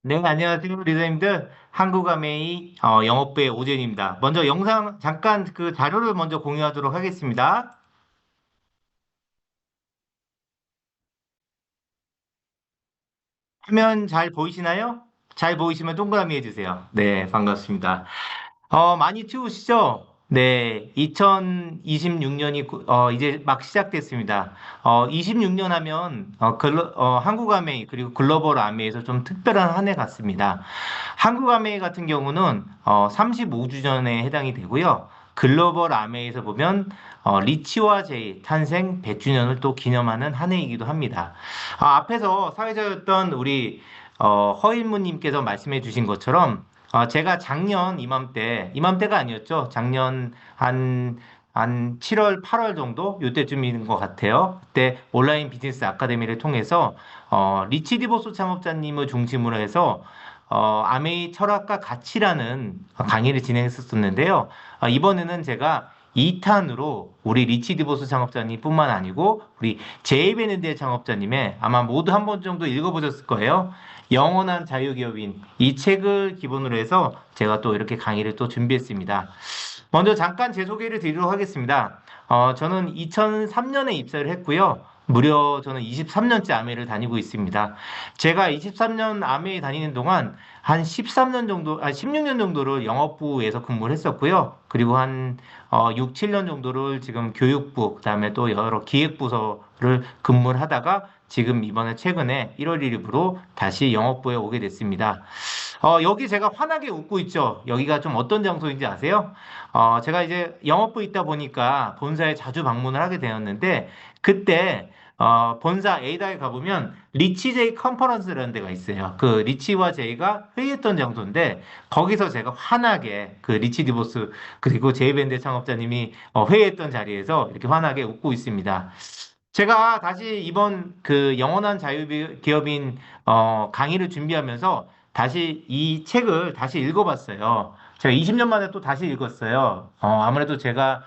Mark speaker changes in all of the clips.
Speaker 1: 네, 안녕하세요, 리더님들. 한국아메이 영업부의 오재현입니다. 먼저 영상 잠깐 그 자료를 먼저 공유하도록 하겠습니다. 화면 잘 보이시나요? 잘 보이시면 동그라미 해주세요. 네, 반갑습니다. 많이 추우시죠? 네, 2026년이 이제 막 시작됐습니다. 26년 하면 한국 아메이 그리고 글로벌 아메이에서 좀 특별한 한 해 같습니다. 한국 아메이 같은 경우는 35주년에 해당이 되고요. 글로벌 아메이에서 보면 리치와 제이 탄생 100주년을 또 기념하는 한 해이기도 합니다. 앞에서 사회자였던 우리 허일무님께서 말씀해 주신 것처럼 제가 작년 이맘때가 아니었죠. 작년 한 7월, 8월 정도? 요때쯤인 것 같아요. 그때 온라인 비즈니스 아카데미를 통해서, 리치 디보스 창업자님을 중심으로 해서, 아메이 철학과 가치라는 강의를 진행했었는데요. 이번에는 제가 2탄으로 우리 리치 디보스 창업자님 뿐만 아니고, 우리 제이베네드 창업자님의 아마 모두 한 번 정도 읽어보셨을 거예요. 영원한 자유기업인 이 책을 기본으로 해서 제가 또 이렇게 강의를 또 준비했습니다. 먼저 잠깐 제 소개를 드리도록 하겠습니다. 저는 2003년에 입사를 했고요. 무려 저는 23년째 아메이를 다니고 있습니다. 제가 23년 아메이 다니는 동안 한 13년 정도, 16년 정도를 영업부에서 근무를 했었고요. 그리고 한 6, 7년 정도를 지금 교육부, 그다음에 또 여러 기획부서를 근무를 하다가 지금 이번에 최근에 1월 1일부로 다시 영업부에 오게 됐습니다. 여기 제가 환하게 웃고 있죠. 여기가 좀 어떤 장소인지 아세요? 제가 이제 영업부에 있다 보니까 본사에 자주 방문을 하게 되었는데, 그때, 본사 A다에 가보면, 리치 제이 컨퍼런스라는 데가 있어요. 그 리치와 제이가 회의했던 장소인데, 거기서 제가 환하게 그 리치 디보스, 그리고 제이밴드 창업자님이 회의했던 자리에서 이렇게 환하게 웃고 있습니다. 제가 다시 이번 그 영원한 자유기업인 강의를 준비하면서 다시 이 책을 다시 읽어봤어요. 제가 20년 만에 또 다시 읽었어요. 아무래도 제가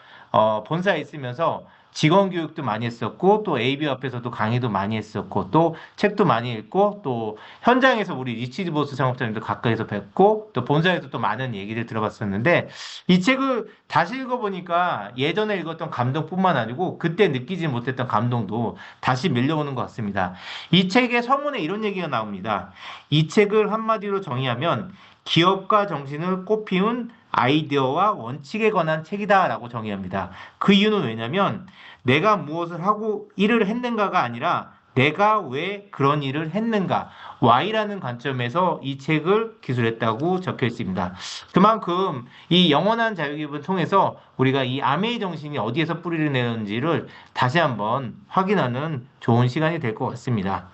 Speaker 1: 본사에 있으면서 직원 교육도 많이 했었고, 또 AB 앞에서도 강의도 많이 했었고, 또 책도 많이 읽고, 또 현장에서 우리 리치드보스 창업자님도 가까이서 뵙고, 또 본사에서 또 많은 얘기를 들어봤었는데, 이 책을 다시 읽어보니까 예전에 읽었던 감동뿐만 아니고, 그때 느끼지 못했던 감동도 다시 밀려오는 것 같습니다. 이 책의 서문에 이런 얘기가 나옵니다. 이 책을 한마디로 정의하면 기업가 정신을 꽃피운 아이디어와 원칙에 관한 책이다라고 정의합니다. 그 이유는 왜냐면 내가 무엇을 하고 일을 했는가가 아니라 내가 왜 그런 일을 했는가, Y라는 관점에서 이 책을 기술했다고 적혀 있습니다. 그만큼 이 영원한 자유기업을 통해서 우리가 이 아메이 정신이 어디에서 뿌리를 내는지를 다시 한번 확인하는 좋은 시간이 될 것 같습니다.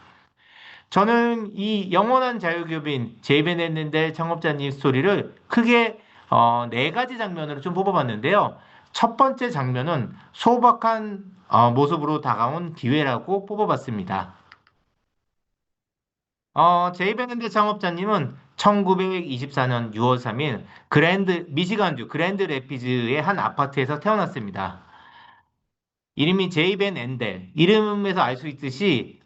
Speaker 1: 저는 이 영원한 자유기업인 제이벤했는데 창업자님 스토리를 크게 네 가지 장면으로 좀 뽑아봤는데요. 첫 번째 장면은 소박한 모습으로 다가온 기회라고 뽑아봤습니다. 제이벤핸드 창업자님은 1924년 6월 3일 미시간주 그랜드 레피즈의 한 아파트에서 태어났습니다. 이름이 제이벤 엔델. 이름에서 알 수 있듯이,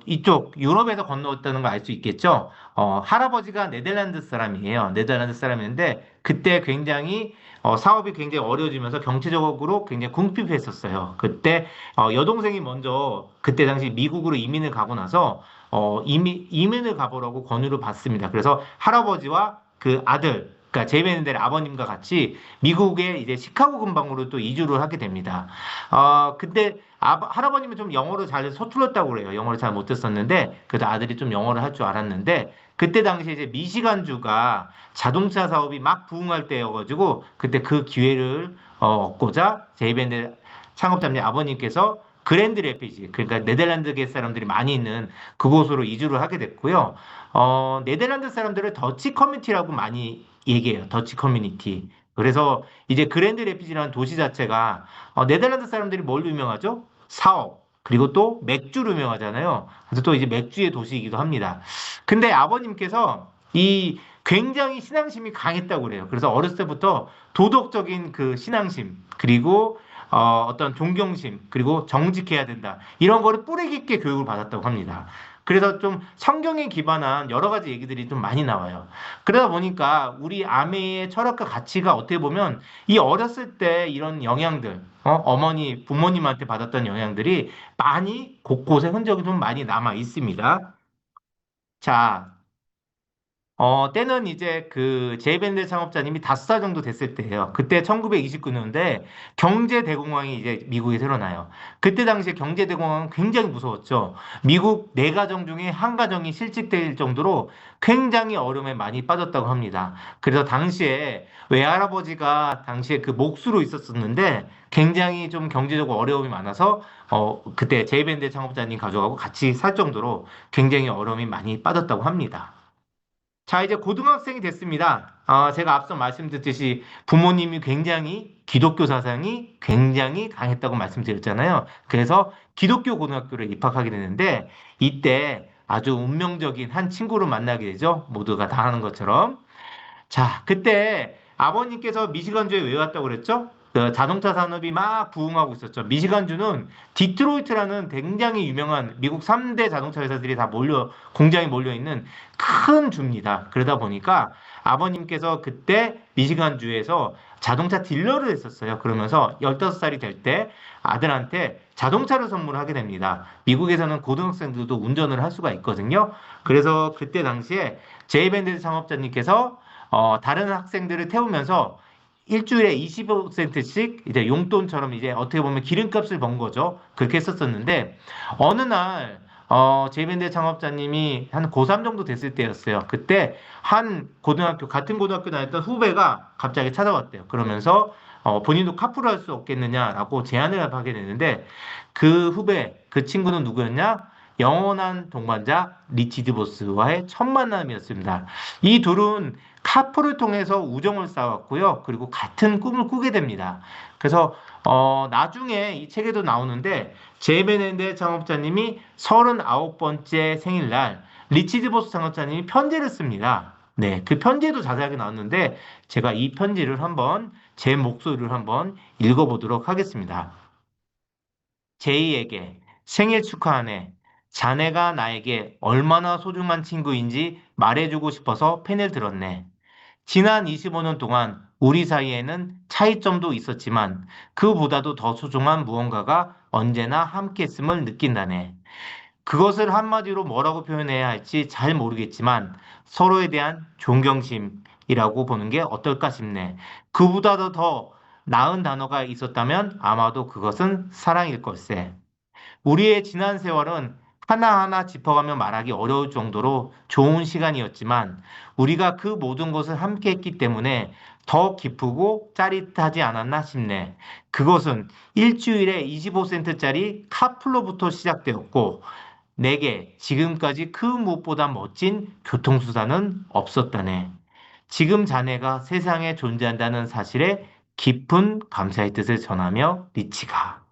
Speaker 1: 이쪽 유럽에서 건너왔다는 걸 알 수 있겠죠? 할아버지가 네덜란드 사람이에요. 네덜란드 사람인데, 그때 굉장히, 사업이 굉장히 어려워지면서 경제적으로 굉장히 궁핍했었어요. 그때, 여동생이 먼저, 그때 당시 미국으로 이민을 가고 나서, 이민을 가보라고 권유를 받습니다. 그래서 할아버지와 그 아들, 그러니까 제이벤델 아버님과 같이 미국의 이제 시카고 근방으로 또 이주를 하게 됩니다. 근데 할아버님은 좀 영어를 잘 서툴렀다고 그래요. 영어를 잘 못했었는데, 그래도 아들이 좀 영어를 할 줄 알았는데, 그때 당시에 이제 미시간주가 자동차 사업이 막 부흥할 때여가지고, 그때 그 기회를 얻고자 제이밴드 창업자님 아버님께서 그랜드 레피지, 그러니까 네덜란드계 사람들이 많이 있는 그곳으로 이주를 하게 됐고요. 네덜란드 사람들을 더치 커뮤니티라고 많이 얘기해요. 더치 커뮤니티. 그래서 이제 그랜드 레피지라는 도시 자체가 네덜란드 사람들이 뭘 유명하죠? 사업. 그리고 또 맥주로 유명하잖아요. 그래서 또 이제 맥주의 도시이기도 합니다. 근데 아버님께서 이 굉장히 신앙심이 강했다고 그래요. 그래서 어렸을 때부터 도덕적인 그 신앙심, 그리고 어떤 존경심, 그리고 정직해야 된다. 이런 거를 뿌리 깊게 교육을 받았다고 합니다. 그래서 좀 성경에 기반한 여러 가지 얘기들이 좀 많이 나와요. 그러다 보니까 우리 아메의 철학과 가치가 어떻게 보면 이 어렸을 때 이런 영향들, 어머니, 부모님한테 받았던 영향들이 많이 곳곳에 흔적이 좀 많이 남아 있습니다. 자, 때는 이제 그 제이밴드 창업자님이 5살 정도 됐을 때예요. 그때 1929년대 경제대공황이 이제 미국에 일어나요. 그때 당시에 경제대공황은 굉장히 무서웠죠. 미국 네 가정 중에 한 가정이 실직될 정도로 굉장히 어려움에 많이 빠졌다고 합니다. 그래서 당시에 외할아버지가 당시에 그 목수로 있었었는데 굉장히 좀 경제적으로 어려움이 많아서 그때 제이밴드 창업자님 가족하고 같이 살 정도로 굉장히 어려움이 많이 빠졌다고 합니다. 자, 이제 고등학생이 됐습니다. 제가 앞서 말씀드렸듯이 부모님이 굉장히 기독교 사상이 굉장히 강했다고 말씀드렸잖아요. 그래서 기독교 고등학교를 입학하게 되는데 이때 아주 운명적인 한 친구를 만나게 되죠. 모두가 다 하는 것처럼. 자, 그때 아버님께서 미시간주에 왜 왔다고 그랬죠? 그 자동차 산업이 막 부흥하고 있었죠. 미시간주는 디트로이트라는 굉장히 유명한 미국 3대 자동차 회사들이 다 공장이 몰려 있는 큰 주입니다. 그러다 보니까 아버님께서 그때 미시간주에서 자동차 딜러를 했었어요. 그러면서 15살이 될 때 아들한테 자동차를 선물하게 됩니다. 미국에서는 고등학생들도 운전을 할 수가 있거든요. 그래서 그때 당시에 제이밴드 창업자님께서 다른 학생들을 태우면서 일주일에 25센트씩 이제 용돈처럼 이제 어떻게 보면 기름값을 번 거죠. 그렇게 했었었는데 어느 날 제이밴드 창업자님이 한 고3 정도 됐을 때였어요. 그때 한 고등학교 같은 고등학교 다녔던 후배가 갑자기 찾아왔대요. 그러면서 본인도 카풀을 할 수 없겠느냐라고 제안을 하게 되는데 그 후배 그 친구는 누구였냐? 영원한 동반자 리치드 보스와의 첫 만남이었습니다. 이 둘은 카풀을 통해서 우정을 쌓았고요. 그리고 같은 꿈을 꾸게 됩니다. 그래서 나중에 이 책에도 나오는데 제이벤앤드 창업자님이 39번째 생일날 리치드 보스 창업자님이 편지를 씁니다. 네, 그 편지에도 자세하게 나왔는데 제가 이 편지를 한번 제 목소리를 한번 읽어보도록 하겠습니다. 제이에게 생일 축하하네. 자네가 나에게 얼마나 소중한 친구인지 말해주고 싶어서 펜을 들었네. 지난 25년 동안 우리 사이에는 차이점도 있었지만 그보다도 더 소중한 무언가가 언제나 함께했음을 느낀다네. 그것을 한마디로 뭐라고 표현해야 할지 잘 모르겠지만 서로에 대한 존경심이라고 보는 게 어떨까 싶네. 그보다도 더 나은 단어가 있었다면 아마도 그것은 사랑일 걸세. 우리의 지난 세월은 하나하나 짚어가며 말하기 어려울 정도로 좋은 시간이었지만 우리가 그 모든 것을 함께 했기 때문에 더 기쁘고 짜릿하지 않았나 싶네. 그것은 일주일에 25센트짜리 카풀로부터 시작되었고 내게 지금까지 그 무엇보다 멋진 교통수단은 없었다네. 지금 자네가 세상에 존재한다는 사실에 깊은 감사의 뜻을 전하며 리치가.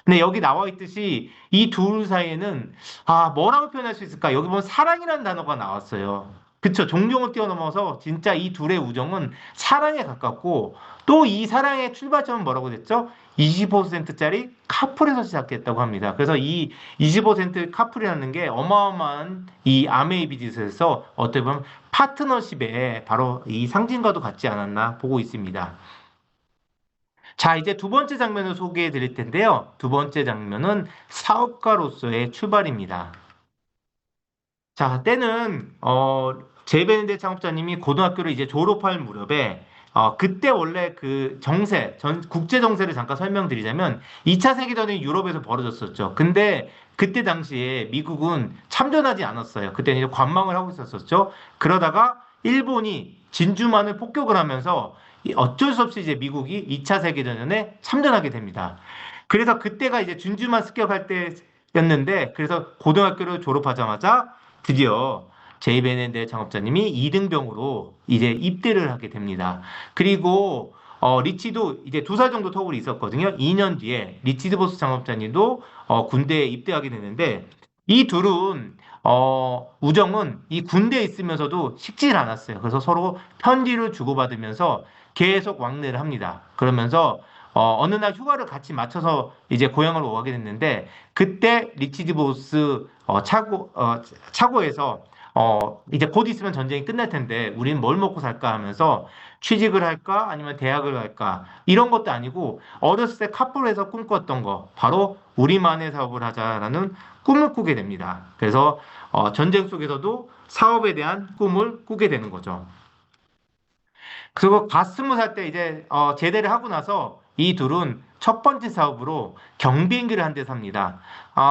Speaker 1: 근데 여기 나와 있듯이 이 둘 사이에는 뭐라고 표현할 수 있을까? 여기 보면 사랑이라는 단어가 나왔어요. 그쵸? 존경을 뛰어넘어서 진짜 이 둘의 우정은 사랑에 가깝고 또 이 사랑의 출발점은 뭐라고 됐죠? 25센트짜리 카풀에서 시작했다고 합니다. 그래서 이 25센트 카풀이라는 게 어마어마한 이 아메이 비즈에서 어떻게 보면 파트너십의 바로 이 상징과도 같지 않았나 보고 있습니다. 자, 이제 두 번째 장면을 소개해 드릴 텐데요. 두 번째 장면은 사업가로서의 출발입니다. 자, 때는, 제베네데 창업자님이 고등학교를 이제 졸업할 무렵에, 그때 원래 그 국제 정세를 잠깐 설명드리자면, 2차 세계대전이 유럽에서 벌어졌었죠. 근데 그때 당시에 미국은 참전하지 않았어요. 그때는 이제 관망을 하고 있었었죠. 그러다가 일본이 진주만을 폭격을 하면서 어쩔 수 없이 이제 미국이 2차 세계대전에 참전하게 됩니다. 그래서 그때가 이제 진주만 습격할 때였는데, 그래서 고등학교를 졸업하자마자 드디어 제이베네데 창업자님이 2등병으로 이제 입대를 하게 됩니다. 그리고 리치도 이제 2살 정도 터울이 있었거든요. 2년 뒤에 리치드 보스 창업자님도 군대에 입대하게 되는데 이 둘은 우정은 이 군대에 있으면서도 식질 않았어요. 그래서 서로 편지를 주고받으면서 계속 왕래를 합니다. 그러면서 어느 날 휴가를 같이 맞춰서 이제 고향으로 오게 됐는데 그때 리치드 보스 차고에서 이제 곧 있으면 전쟁이 끝날 텐데 우리는 뭘 먹고 살까 하면서 취직을 할까 아니면 대학을 갈까 이런 것도 아니고 어렸을 때 카풀에서 꿈꿨던 거 바로 우리만의 사업을 하자라는 꿈을 꾸게 됩니다. 그래서 전쟁 속에서도 사업에 대한 꿈을 꾸게 되는 거죠. 그리고 갓 20살 때 이제 제대를 하고 나서 이 둘은 첫 번째 사업으로 경비행기를 한 대 삽니다.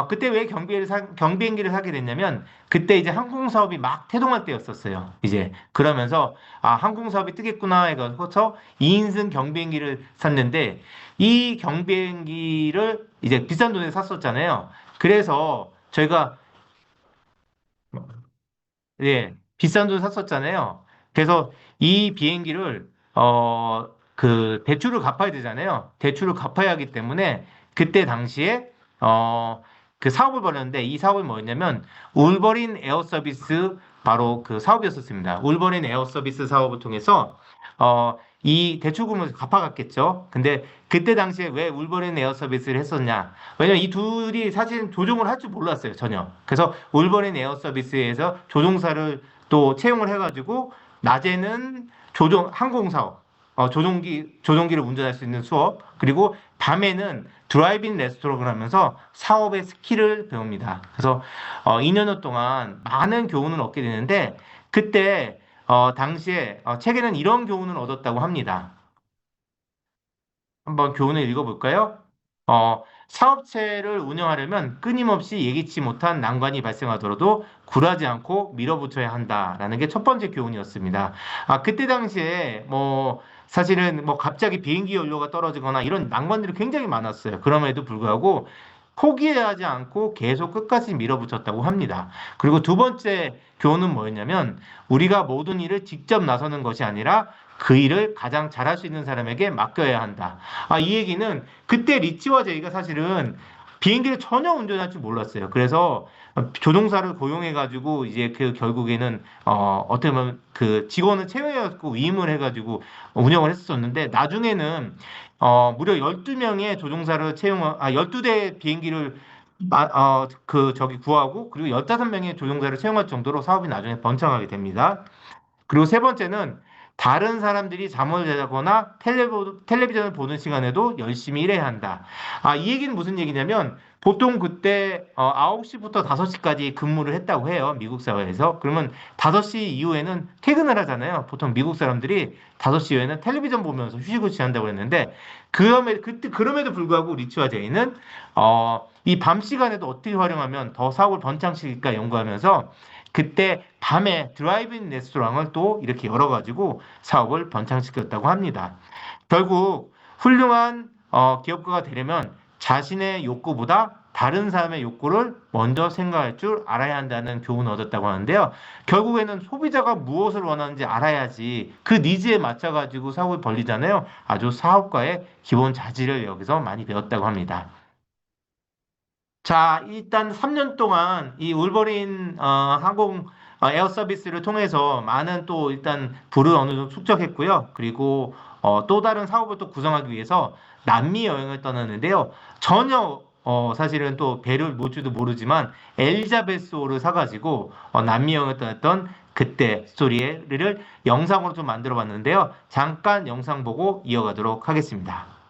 Speaker 1: 그때 왜 경비행기를 사게 됐냐면 그때 이제 항공 사업이 막 태동할 때였었어요. 이제 그러면서 항공 사업이 뜨겠구나 해서 2인승 경비행기를 샀는데 이 경비행기를 이제 비싼 돈에 샀었잖아요. 그래서 저희가 예, 비싼 돈 샀었잖아요. 그래서 이 비행기를, 대출을 갚아야 되잖아요. 대출을 갚아야 하기 때문에 그때 당시에, 그 사업을 벌였는데 이 사업이 뭐였냐면 울버린 에어 서비스 바로 그 사업이었었습니다. 울버린 에어 서비스 사업을 통해서, 이 대출금을 갚아갔겠죠. 근데 그때 당시에 왜 울버린 에어 서비스를 했었냐? 왜냐면 이 둘이 사실 조종을 할 줄 몰랐어요, 전혀. 그래서 울버린 에어 서비스에서 조종사를 또 채용을 해가지고 낮에는 항공 사업, 조종기를 운전할 수 있는 수업, 그리고 밤에는 드라이빙 레스토랑을 하면서 사업의 스킬을 배웁니다. 그래서 2년여 동안 많은 교훈을 얻게 되는데 그때 당시에 책에는 이런 교훈을 얻었다고 합니다. 한번 교훈을 읽어볼까요? 사업체를 운영하려면 끊임없이 예기치 못한 난관이 발생하더라도 굴하지 않고 밀어붙여야 한다라는 게 첫 번째 교훈이었습니다. 그때 당시에 뭐 사실은 뭐 갑자기 비행기 연료가 떨어지거나 이런 난관들이 굉장히 많았어요. 그럼에도 불구하고 포기하지 않고 계속 끝까지 밀어붙였다고 합니다. 그리고 두 번째 교훈은 뭐였냐면 우리가 모든 일을 직접 나서는 것이 아니라 그 일을 가장 잘할 수 있는 사람에게 맡겨야 한다. 이 얘기는 그때 리치와 제이가 사실은 비행기를 전혀 운전할 줄 몰랐어요. 그래서 조종사를 고용해가지고 이제 그 결국에는 어떻게 보면 그 직원을 채용해갖고 위임을 해가지고 운영을 했었는데 나중에는 무려 12명의 조종사를 12대 비행기를 구하고 그리고 15명의 조종사를 채용할 정도로 사업이 나중에 번창하게 됩니다. 그리고 세 번째는 다른 사람들이 잠을 자거나 텔레비전을 보는 시간에도 열심히 일해야 한다. 이 얘기는 무슨 얘기냐면 보통 그때 9시부터 5시까지 근무를 했다고 해요. 미국 사회에서. 그러면 5시 이후에는 퇴근을 하잖아요. 보통 미국 사람들이 5시 이후에는 텔레비전 보면서 휴식을 취한다고 했는데 그럼에도 불구하고 리치와 제이는 이 밤 시간에도 어떻게 활용하면 더 사업을 번창시킬까 연구하면서 그때 밤에 드라이브인 레스토랑을 또 이렇게 열어가지고 사업을 번창시켰다고 합니다. 결국 훌륭한 기업가가 되려면 자신의 욕구보다 다른 사람의 욕구를 먼저 생각할 줄 알아야 한다는 교훈을 얻었다고 하는데요. 결국에는 소비자가 무엇을 원하는지 알아야지 그 니즈에 맞춰가지고 사업을 벌리잖아요. 아주 사업가의 기본 자질을 여기서 많이 배웠다고 합니다. 자, 일단 3년 동안 이 울버린 항공 에어 서비스를 통해서 많은 또 일단 부를 어느 정도 축적했고요. 그리고 또 다른 사업을 또 구성하기 위해서 남미 여행을 떠났는데요. 전혀 사실은 또 배를 몰 줄도 모르지만 엘자베스호를 사가지고 남미 여행을 떠났던 그때 스토리를 영상으로 좀 만들어 봤는데요. 잠깐 영상 보고 이어가도록 하겠습니다.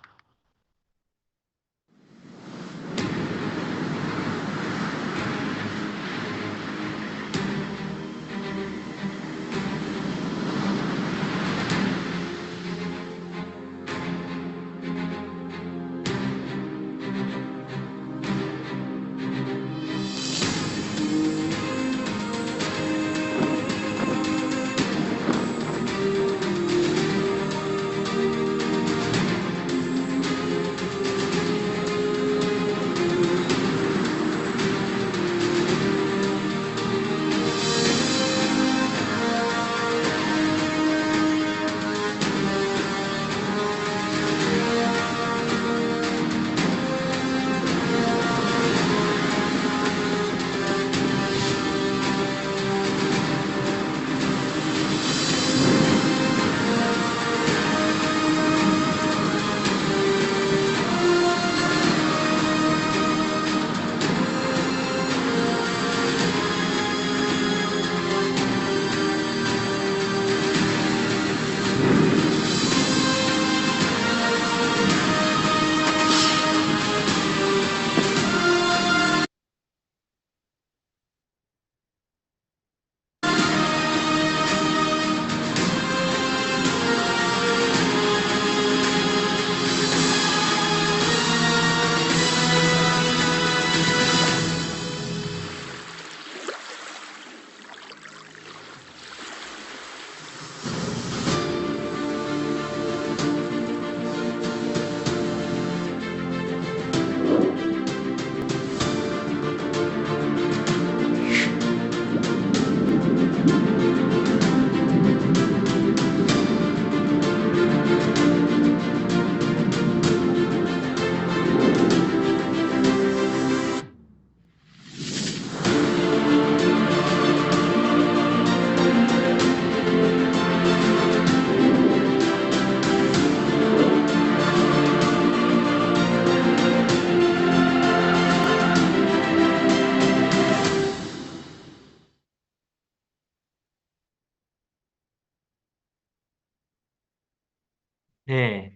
Speaker 1: 네.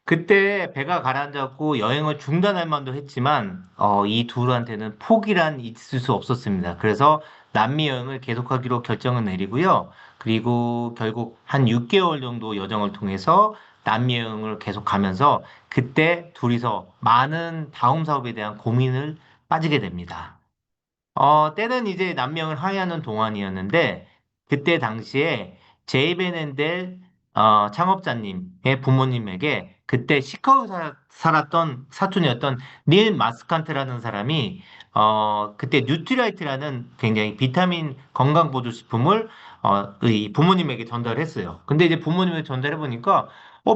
Speaker 1: 그때 배가 가라앉았고 여행을 중단할 만도 했지만 이 둘한테는 포기란 있을 수 없었습니다. 그래서 남미 여행을 계속하기로 결정을 내리고요. 그리고 결국 한 6개월 정도 여정을 통해서 남미 여행을 계속 가면서 그때 둘이서 많은 다음 사업에 대한 고민을 빠지게 됩니다. 때는 이제 남명을 하야하는 동안이었는데, 그때 당시에 제이벤앤델 창업자님의 부모님에게 그때 시카고 살았던 사촌이었던 닐 마스칸트라는 사람이 그때 뉴트라이트라는 굉장히 비타민 건강보조식품을 이 부모님에게 전달했어요. 근데 이제 부모님에게 전달해 보니까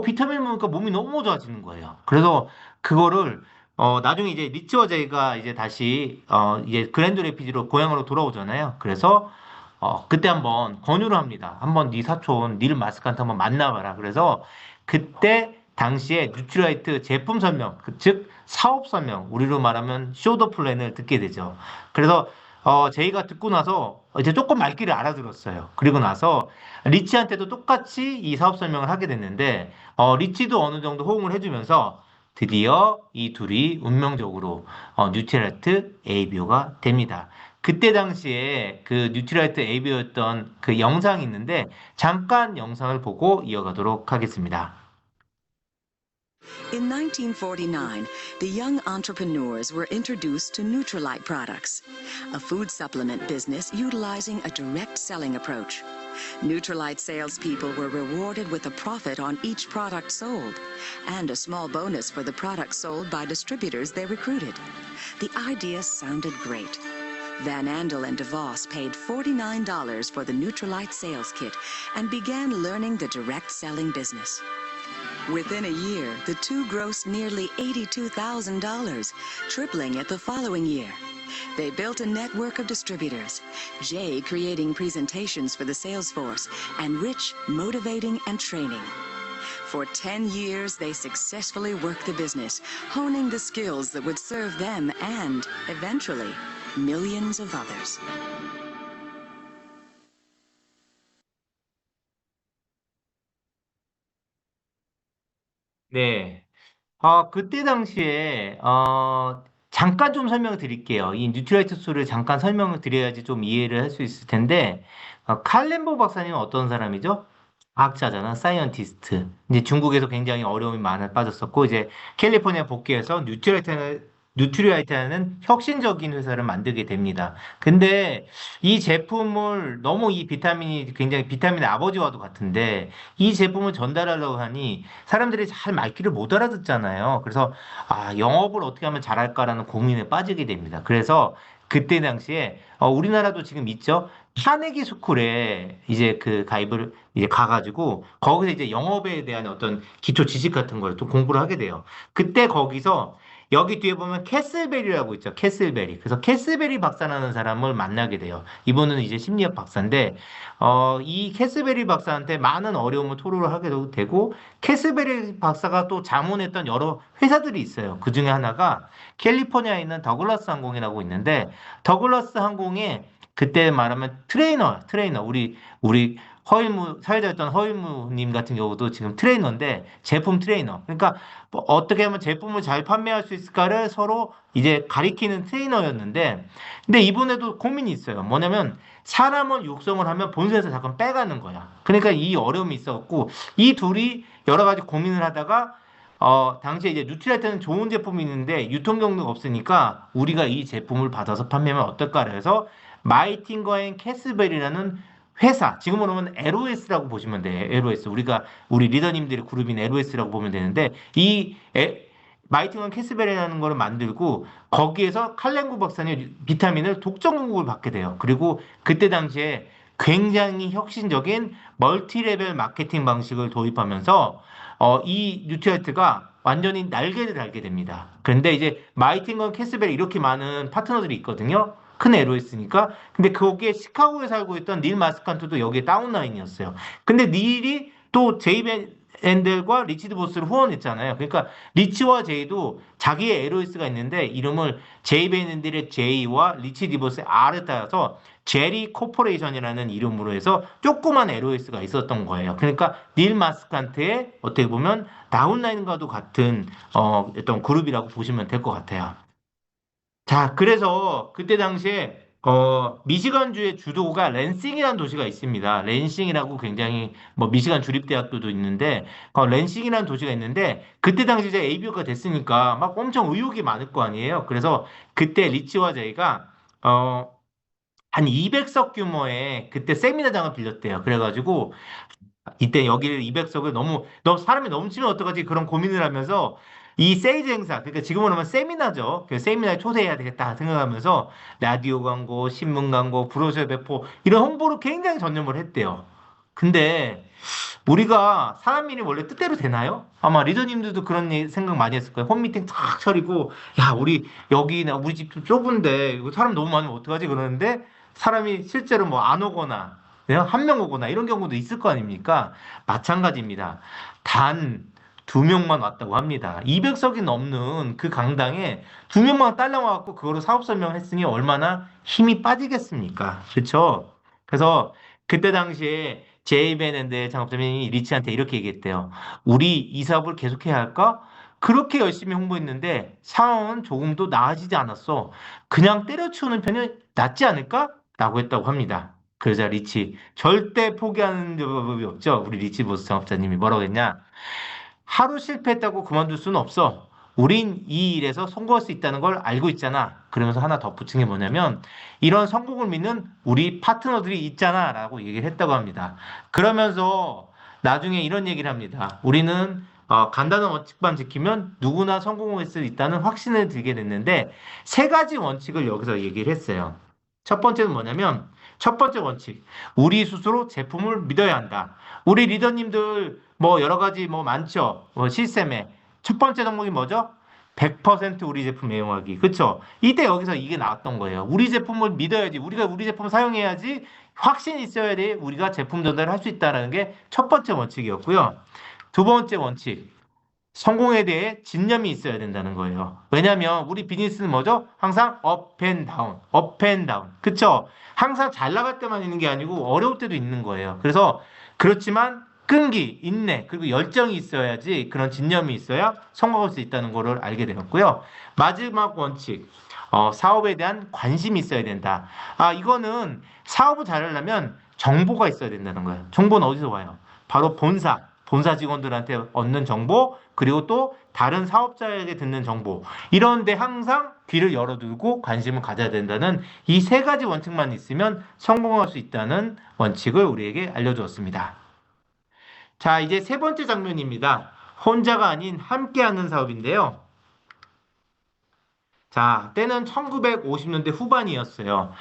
Speaker 1: 비타민 먹으니까 몸이 너무 좋아지는 거예요. 그래서 그거를 나중에 이제 리치 어제이가 이제 다시, 이제 그랜드 레피지로 고향으로 돌아오잖아요. 그래서, 그때 한번 권유를 합니다. 한번 네 사촌, 닐 마스칸트 한번 만나봐라. 그래서 그때 당시에 뉴트라이트 제품 설명, 즉, 사업 설명, 우리로 말하면 쇼더 플랜을 듣게 되죠. 그래서, 제이가 듣고 나서 이제 조금 말귀를 알아들었어요. 그리고 나서 리치한테도 똑같이 이 사업 설명을 하게 됐는데, 리치도 어느 정도 호응을 해주면서 드디어 이 둘이 운명적으로 뉴트라이트 ABO가 됩니다. 그때 당시에 그 뉴트라이트 ABO였던 그 영상이 있는데 잠깐 영상을 보고 이어가도록 하겠습니다.
Speaker 2: In 1949, the young entrepreneurs were introduced to Nutrilite products, a food supplement business utilizing a direct selling approach. Nutrilite salespeople were rewarded with a profit on each product sold and a small bonus for the products sold by distributors they recruited. The idea sounded great. Van Andel and DeVos paid $49 for the Nutrilite sales kit and began learning the direct selling business. Within a year, the two grossed nearly $82,000, tripling it the following year. They built a network of distributors, Jay creating presentations for the sales force, and Rich motivating and training. For 10 years, they successfully worked the business, honing the skills that would serve them and, eventually, millions of others.
Speaker 1: 네. 그때 당시에, 잠깐 좀 설명을 드릴게요. 이 뉴트라이트 소를 잠깐 설명을 드려야지 좀 이해를 할 수 있을 텐데, 칼렌보 박사님은 어떤 사람이죠? 과학자잖아, 사이언티스트. 이제 중국에서 굉장히 어려움이 많아 빠졌었고, 이제 캘리포니아 복귀해서 뉴트리아이트라는 혁신적인 회사를 만들게 됩니다. 근데 이 제품을 너무 이 비타민이 굉장히 비타민의 아버지와도 같은데, 이 제품을 전달하려고 하니 사람들이 잘 말귀를 못 알아듣잖아요. 그래서 영업을 어떻게 하면 잘할까라는 고민에 빠지게 됩니다. 그래서 그때 당시에 우리나라도 지금 있죠. 카네기 스쿨에 이제 그 가입을 이제 가가지고 거기서 이제 영업에 대한 어떤 기초 지식 같은 걸 또 공부를 하게 돼요. 그때 거기서 여기 뒤에 보면 캐슬베리라고 있죠. 캐슬베리. 그래서 캐슬베리 박사라는 사람을 만나게 돼요. 이분은 이제 심리학 박사인데, 이 캐슬베리 박사한테 많은 어려움을 토로를 하게 되고, 캐슬베리 박사가 또 자문했던 여러 회사들이 있어요. 그 중에 하나가 캘리포니아에 있는 더글라스 항공이라고 있는데, 더글라스 항공에 그때 말하면 트레이너, 우리 사회자였던 허일무님 같은 경우도 지금 트레이너인데, 제품 트레이너. 그러니까 뭐 어떻게 하면 제품을 잘 판매할 수 있을까를 서로 이제 가리키는 트레이너였는데, 근데 이분에도 고민이 있어요. 뭐냐면, 사람을 육성을 하면 본사에서 잠깐 빼가는 거야. 그러니까 이 어려움이 있었고, 이 둘이 여러 가지 고민을 하다가, 당시에 이제 뉴트리아트는 좋은 제품이 있는데 유통 경로가 없으니까 우리가 이 제품을 받아서 판매하면 어떨까 해서 마이팅거 앤 캐스벨이라는 회사, 지금으로 보면 LOS라고 보시면 돼요. LOS. 우리 리더님들의 그룹인 LOS라고 보면 되는데, 마이팅건 캐스벨이라는 거를 만들고, 거기에서 칼렌구 박사님 비타민을 독점 공급을 받게 돼요. 그리고 그때 당시에 굉장히 혁신적인 멀티레벨 마케팅 방식을 도입하면서, 이 뉴트리아트가 완전히 날개를 달게 됩니다. 그런데 이제 마이팅건 캐스벨 이렇게 많은 파트너들이 있거든요. 큰 LOS니까. 근데 거기에 시카고에 살고 있던 닐 마스칸트도 여기에 다운라인이었어요. 근데 닐이 또 앤델과 리치 디보스를 후원했잖아요. 그러니까 리치와 제이도 자기의 LOS가 있는데 이름을 제이 벤 앤델의 J와 리치 디보스의 R에 따라서 제리 코퍼레이션이라는 이름으로 해서 조그만 LOS가 있었던 거예요. 그러니까 닐 마스칸트의 어떻게 보면 다운라인과도 같은 어떤 그룹이라고 보시면 될 것 같아요. 자, 그래서 그때 당시에 미시간주의 주도가 랜싱이라는 도시가 있습니다. 랜싱이라고 굉장히 뭐 미시간 주립대학교도 있는데 랜싱이라는 도시가 있는데 그때 당시 이제 ABO가 됐으니까 막 엄청 의욕이 많을 거 아니에요. 그래서 그때 리치와 저희가 어, 한 200석 규모의 그때 세미나장을 빌렸대요. 그래가지고 이때 여기를 200석을 너무 사람이 넘치면 어떡하지 그런 고민을 하면서 이 세일즈 행사 그러니까 지금으로 하면 세미나죠. 그 세미나에 초대해야 되겠다 생각하면서 라디오 광고, 신문 광고, 브로셔 배포 이런 홍보를 굉장히 전념을 했대요. 근데 우리가 사람 일이 원래 뜻대로 되나요? 아마 리더님들도 그런 생각 많이 했을 거예요. 홈미팅 탁 차리고 야 우리 여기나 우리 집도 좁은데 이거 사람 너무 많으면 어떡하지 그러는데 사람이 실제로 뭐 안 오거나 그냥 한 명 오거나 이런 경우도 있을 거 아닙니까? 마찬가지입니다. 단 두 명만 왔다고 합니다. 200석이 넘는 그 강당에 두 명만 딸려와갖고 그거로 사업 설명했으니 얼마나 힘이 빠지겠습니까? 그렇죠? 그래서 그때 당시에 제이벤앤드의 창업자님이 리치한테 이렇게 얘기했대요. 우리 이 사업을 계속해야 할까? 그렇게 열심히 홍보했는데 상황은 조금도 나아지지 않았어. 그냥 때려치우는 편이 낫지 않을까? 라고 했다고 합니다. 그러자 리치 절대 포기하는 법이 없죠. 우리 리치 보스 창업자님이 뭐라고 했냐? 하루 실패했다고 그만둘 수는 없어. 우린 이 일에서 성공할 수 있다는 걸 알고 있잖아. 그러면서 하나 덧붙인 게 뭐냐면 이런 성공을 믿는 우리 파트너들이 있잖아 라고 얘기를 했다고 합니다. 그러면서 나중에 이런 얘기를 합니다. 우리는 간단한 원칙만 지키면 누구나 성공할 수 있다는 확신을 들게 됐는데 세 가지 원칙을 여기서 얘기를 했어요. 첫 번째는 뭐냐면 첫 번째 원칙. 우리 스스로 제품을 믿어야 한다. 우리 리더님들 뭐 여러 가지 뭐 많죠. 뭐 시스템에 첫 번째 덕목이 뭐죠? 100% 우리 제품 애용하기. 그쵸? 이때 여기서 이게 나왔던 거예요. 우리 제품을 믿어야지. 우리가 우리 제품 사용해야지. 확신이 있어야 돼. 우리가 제품 전달을 할 수 있다는 게 첫 번째 원칙이었고요. 두 번째 원칙. 성공에 대해 진념이 있어야 된다는 거예요. 왜냐하면 우리 비즈니스는 뭐죠? 항상 업 앤 다운, 업 앤 다운. 그쵸? 항상 잘 나갈 때만 있는 게 아니고 어려울 때도 있는 거예요. 그래서 그렇지만 끈기, 인내, 그리고 열정이 있어야지 그런 진념이 있어야 성공할 수 있다는 거를 알게 되었고요. 마지막 원칙, 사업에 대한 관심이 있어야 된다. 이거는 사업을 잘하려면 정보가 있어야 된다는 거예요. 정보는 어디서 와요? 바로 본사 직원들한테 얻는 정보, 그리고 또 다른 사업자에게 듣는 정보. 이런데 항상 귀를 열어두고 관심을 가져야 된다는 이 세 가지 원칙만 있으면 성공할 수 있다는 원칙을 우리에게 알려주었습니다. 자, 이제 세 번째 장면입니다. 혼자가 아닌 함께하는 사업인데요. 자, 때는 1950년대 후반이었어요.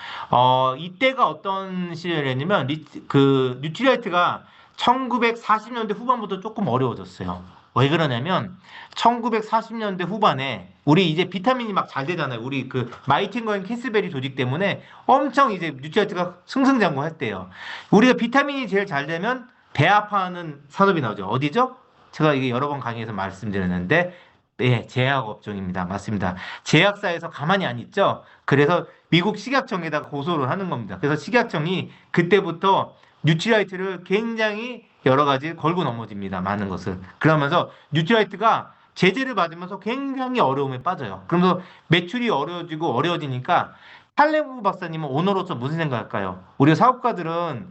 Speaker 1: 이때가 어떤 시절이냐면, 뉴트리라이트가 1940년대 후반부터 조금 어려워졌어요. 왜 그러냐면, 1940년대 후반에, 우리 이제 비타민이 막 잘 되잖아요. 우리 그, 마이틴 거인 캐스베리 조직 때문에 엄청 이제 뉴트리라이트가 승승장구했대요. 우리가 비타민이 제일 잘 되면, 배 아파하는 산업이 나오죠. 어디죠? 제가 이게 여러 번 강의에서 말씀드렸는데, 네, 제약 업종입니다. 맞습니다. 제약사에서 가만히 안 있죠. 그래서 미국 식약청에다가 고소를 하는 겁니다. 그래서 식약청이 그때부터 뉴트리라이트를 굉장히 여러 가지 걸고 넘어집니다. 많은 것을. 그러면서 뉴트리라이트가 제재를 받으면서 굉장히 어려움에 빠져요. 그러면서 매출이 어려워지고 어려워지니까 할레무 박사님은 오너로서 무슨 생각할까요? 우리 사업가들은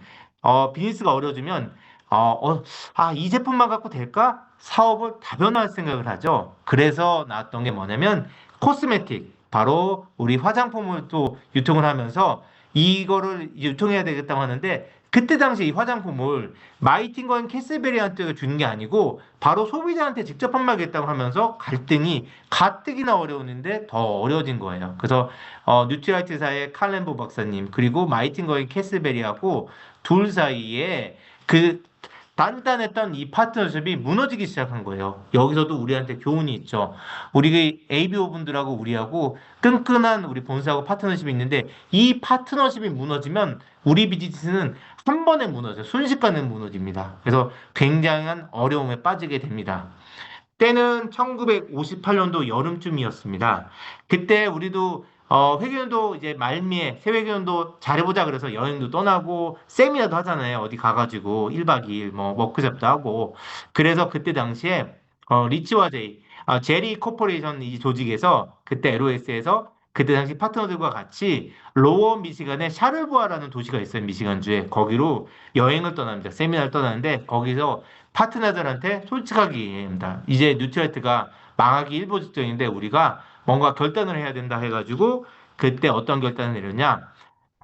Speaker 1: 비즈니스가 어려워지면 이 제품만 갖고 될까? 사업을 다변화할 생각을 하죠. 그래서 나왔던 게 뭐냐면 코스메틱, 바로 우리 화장품을 또 유통을 하면서 이거를 유통해야 되겠다고 하는데 그때 당시 이 화장품을 마이틴건 캐스베리한테 주는 게 아니고 바로 소비자한테 직접 판매하겠다고 하면서 갈등이 가뜩이나 어려웠는데 더 어려워진 거예요. 그래서 뉴트라이트사의 칼렌보 박사님 그리고 마이틴건 캐스베리하고 둘 사이에 그 단단했던 이 파트너십이 무너지기 시작한 거예요. 여기서도 우리한테 교훈이 있죠. 우리 ABO 분들하고 우리하고 끈끈한 우리 본사하고 파트너십이 있는데 이 파트너십이 무너지면 우리 비즈니스는 한 번에 무너져요. 순식간에 무너집니다. 그래서 굉장한 어려움에 빠지게 됩니다. 때는 1958년도 여름쯤이었습니다. 그때 우리도 회계연도 이제 말미에 새 회계연도 잘해보자 그래서 여행도 떠나고 세미나도 하잖아요. 어디 가가지고 1박 2일 뭐 워크숍도 하고 그래서 그때 당시에 리치와 제이 제리 코퍼레이션 이 조직에서 그때 LOS에서 그때 당시 파트너들과 같이 로워 미시간의 샤를부아라는 도시가 있어요. 미시간주에 거기로 여행을 떠납니다. 세미나를 떠나는데 거기서 파트너들한테 솔직하게 얘기합니다. 이제 뉴트라이트가 망하기 일보 직전인데 우리가 뭔가 결단을 해야 된다 해가지고 그때 어떤 결단을 내렸냐?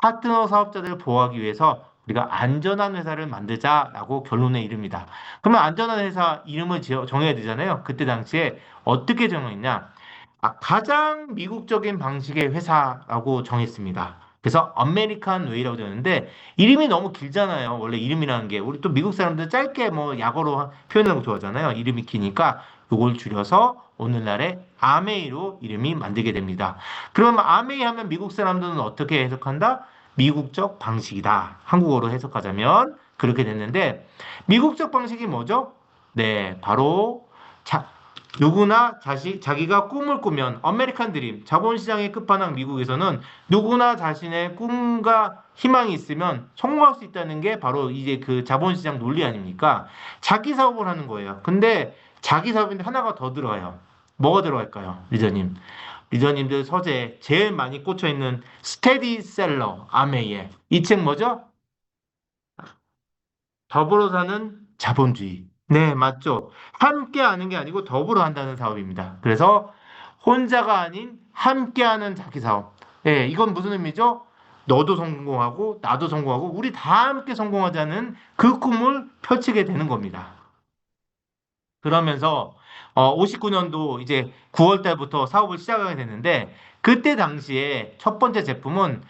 Speaker 1: 파트너 사업자들을 보호하기 위해서 우리가 안전한 회사를 만들자라고 결론에 이릅니다. 그러면 안전한 회사 이름을 정해야 되잖아요. 그때 당시에 어떻게 정했냐? 가장 미국적인 방식의 회사라고 정했습니다. 그래서 아메리칸 웨이라고 되는데 이름이 너무 길잖아요. 원래 이름이라는 게 우리 또 미국 사람들 짧게 뭐 약어로 표현하는 거 좋아하잖아요. 이름이 기니까 이걸 줄여서 오늘날의 아메이로 이름이 만들게 됩니다. 그러면 아메이 하면 미국 사람들은 어떻게 해석한다? 미국적 방식이다. 한국어로 해석하자면 그렇게 됐는데 미국적 방식이 뭐죠? 네, 바로 누구나 자기가 꿈을 꾸면 아메리칸 드림, 자본시장의 끝판왕 미국에서는 누구나 자신의 꿈과 희망이 있으면 성공할 수 있다는 게 바로 이제 그 자본시장 논리 아닙니까? 자기 사업을 하는 거예요. 근데 자기 사업인데 하나가 더 들어가요. 뭐가 들어갈까요? 리더님. 리더님들 서재에 제일 많이 꽂혀 있는 스테디셀러 아메이에 이 책 뭐죠? 더불어 사는 자본주의. 네, 맞죠. 함께 하는 게 아니고 더불어 한다는 사업입니다. 그래서 혼자가 아닌 함께하는 자기 사업. 예, 이건 무슨 의미죠? 너도 성공하고 나도 성공하고 우리 다 함께 성공하자는 그 꿈을 펼치게 되는 겁니다. 그러면서 59년도 이제 9월 달부터 사업을 시작하게 됐는데 그때 당시에 첫 번째 제품은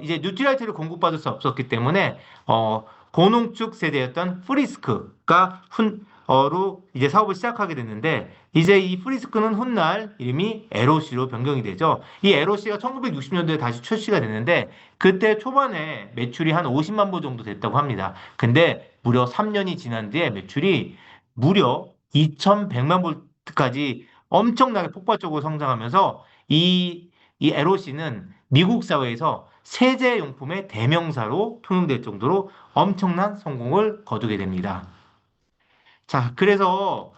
Speaker 1: 이제 뉴트라이트를 공급받을 수 없었기 때문에 고농축 세대였던 프리스크가 로 이제 사업을 시작하게 됐는데 이제 이 프리스크는 훗날 이름이 LOC로 변경이 되죠. 이 LOC가 1960년도에 다시 출시가 됐는데 그때 초반에 매출이 한 50만 부 정도 됐다고 합니다. 근데 무려 3년이 지난 뒤에 매출이 무려 2,100만 볼트까지 엄청나게 폭발적으로 성장하면서 이 LOC는 미국 사회에서 세제용품의 대명사로 통용될 정도로 엄청난 성공을 거두게 됩니다. 자, 그래서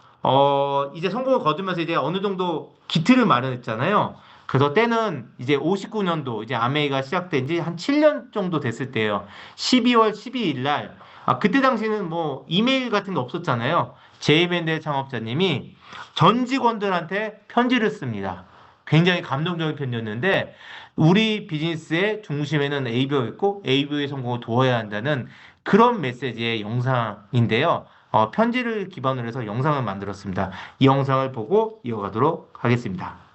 Speaker 1: 이제 성공을 거두면서 이제 어느 정도 기틀을 마련했잖아요. 그래서 때는 이제 59년도 이제 아메이가 시작된 지 한 7년 정도 됐을 때예요. 12월 12일 날 그때 당시는 뭐 이메일 같은 게 없었잖아요. 제이밴드의 창업자님이 전 직원들한테 편지를 씁니다. 굉장히 감동적인 편지였는데 우리 비즈니스의 중심에는 ABO가 있고 ABO의 성공을 도와야 한다는 그런 메시지의 영상인데요. 편지를 기반으로 해서 영상을 만들었습니다. 이 영상을 보고 이어가도록 하겠습니다.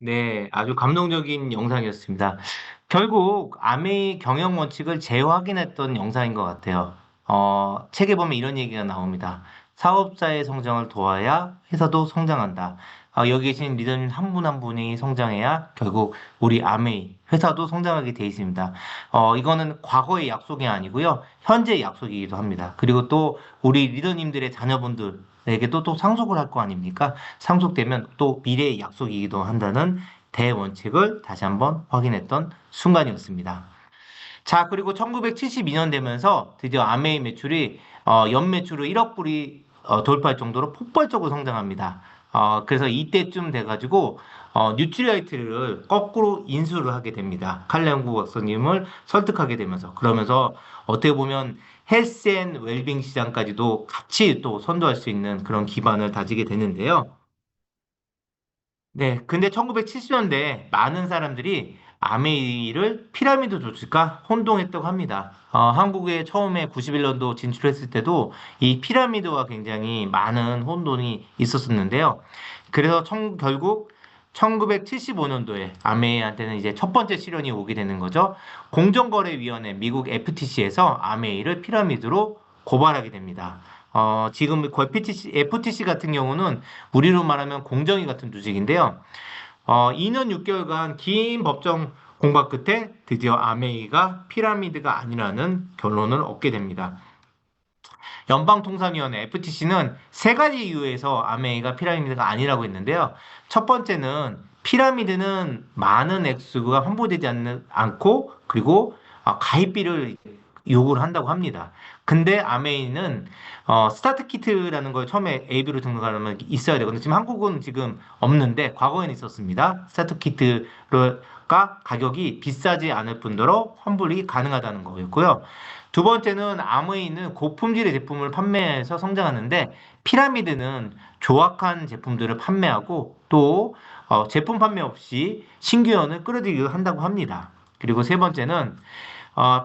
Speaker 1: 네, 아주 감동적인 영상이었습니다. 결국 아메이 경영 원칙을 재확인했던 영상인 것 같아요. 책에 보면 이런 얘기가 나옵니다. 사업자의 성장을 도와야 회사도 성장한다. 여기 계신 리더님 한 분 한 분이 성장해야 결국 우리 아메이 회사도 성장하게 돼 있습니다. 이거는 과거의 약속이 아니고요. 현재의 약속이기도 합니다. 그리고 또 우리 리더님들의 자녀분들에게도 또 상속을 할 거 아닙니까? 상속되면 또 미래의 약속이기도 한다는 대원칙을 다시 한번 확인했던 순간이었습니다. 자, 그리고 1972년 되면서 드디어 아메이 매출이 연매출을 1억 불이 돌파할 정도로 폭발적으로 성장합니다. 그래서 이때쯤 돼가지고 뉴트리라이트를 거꾸로 인수를 하게 됩니다. 칼레옹구 박사님을 설득하게 되면서 그러면서 어떻게 보면 헬스 앤 웰빙 시장까지도 같이 또 선도할 수 있는 그런 기반을 다지게 되는데요. 네, 근데 1970년대 많은 사람들이 아메이를 피라미드 조직과 혼동했다고 합니다. 한국에 처음에 91년도 진출했을 때도 이 피라미드와 굉장히 많은 혼돈이 있었었는데요. 그래서 결국 1975년도에 아메이한테는 이제 첫 번째 시련이 오게 되는 거죠. 공정거래위원회 미국 FTC에서 아메이를 피라미드로 고발하게 됩니다. 지금 그 FTC 같은 경우는 우리로 말하면 공정위 같은 조직인데요. 2년 6개월간 긴 법정 공박 끝에 드디어 아메이가 피라미드가 아니라는 결론을 얻게 됩니다. 연방통상위원회 FTC는 세 가지 이유에서 아메이가 피라미드가 아니라고 했는데요. 첫 번째는 피라미드는 많은 액수가 환불되지 않고 그리고 가입비를 요구를 한다고 합니다. 근데 아메이는 스타트 키트라는 걸 처음에 AB로 등록하려면 있어야 되거든요. 지금 한국은 지금 없는데 과거에는 있었습니다. 스타트 키트가 가격이 비싸지 않을 뿐더러 환불이 가능하다는 거였고요. 두 번째는 아메이는 고품질의 제품을 판매해서 성장하는데 피라미드는 조악한 제품들을 판매하고 또 제품 판매 없이 신규원을 끌어들이기도 한다고 합니다. 그리고 세 번째는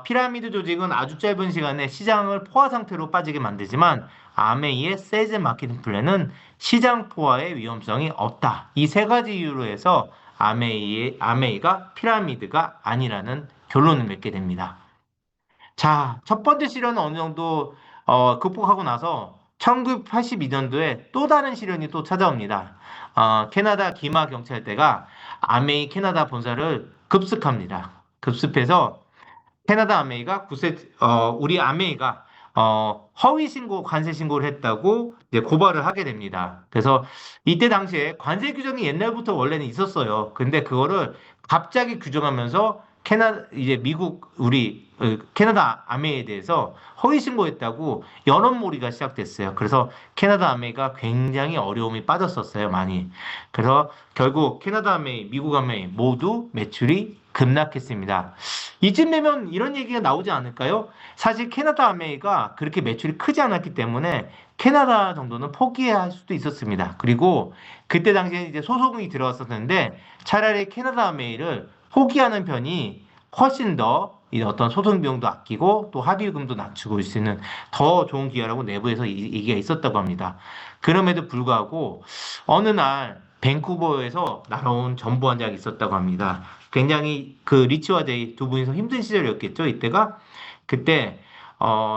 Speaker 1: 피라미드 조직은 아주 짧은 시간에 시장을 포화 상태로 빠지게 만들지만 아메이의 세즈 마케팅 플랜은 시장 포화의 위험성이 없다. 이 세 가지 이유로 해서 아메이가 피라미드가 아니라는 결론을 맺게 됩니다. 자, 첫 번째 시련은 어느 정도 극복하고 나서 1982년도에 또 다른 시련이 또 찾아옵니다. 캐나다 기마 경찰대가 아메이 캐나다 본사를 급습합니다. 급습해서 캐나다 아메이가 우리 아메이가 허위 신고, 관세 신고를 했다고 이제 고발을 하게 됩니다. 그래서 이때 당시에 관세 규정이 옛날부터 원래는 있었어요. 근데 그거를 갑자기 규정하면서 이제 미국, 캐나다 아메이에 대해서 허위 신고했다고 여론몰이가 시작됐어요. 그래서 캐나다 아메이가 굉장히 어려움이 빠졌었어요, 많이. 그래서 결국 캐나다 아메이, 미국 아메이 모두 매출이 급락했습니다. 이쯤 되면 이런 얘기가 나오지 않을까요? 사실 캐나다 아메이가 그렇게 매출이 크지 않았기 때문에 캐나다 정도는 포기해야 할 수도 있었습니다. 그리고 그때 당시에 이제 소송이 들어왔었는데 차라리 캐나다 아메이를 포기하는 편이 훨씬 더 이 어떤 소송 비용도 아끼고 또 합의금도 낮추고 올 수 있는 더 좋은 기회라고 내부에서 얘기가 있었다고 합니다. 그럼에도 불구하고 어느 날 밴쿠버에서 날아온 전보 한 장이 있었다고 합니다. 굉장히 그 리치와 제이 두 분이서 힘든 시절이었겠죠, 이때가. 그때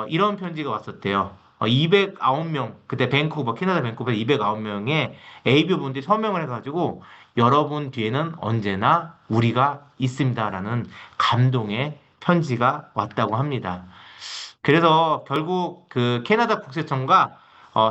Speaker 1: 이런 편지가 왔었대요. 209명, 그때 캐나다 밴쿠버에 209명의 ABO 분들이 서명을 해가지고 여러분 뒤에는 언제나 우리가 있습니다라는 감동의 편지가 왔다고 합니다. 그래서 결국 그 캐나다 국세청과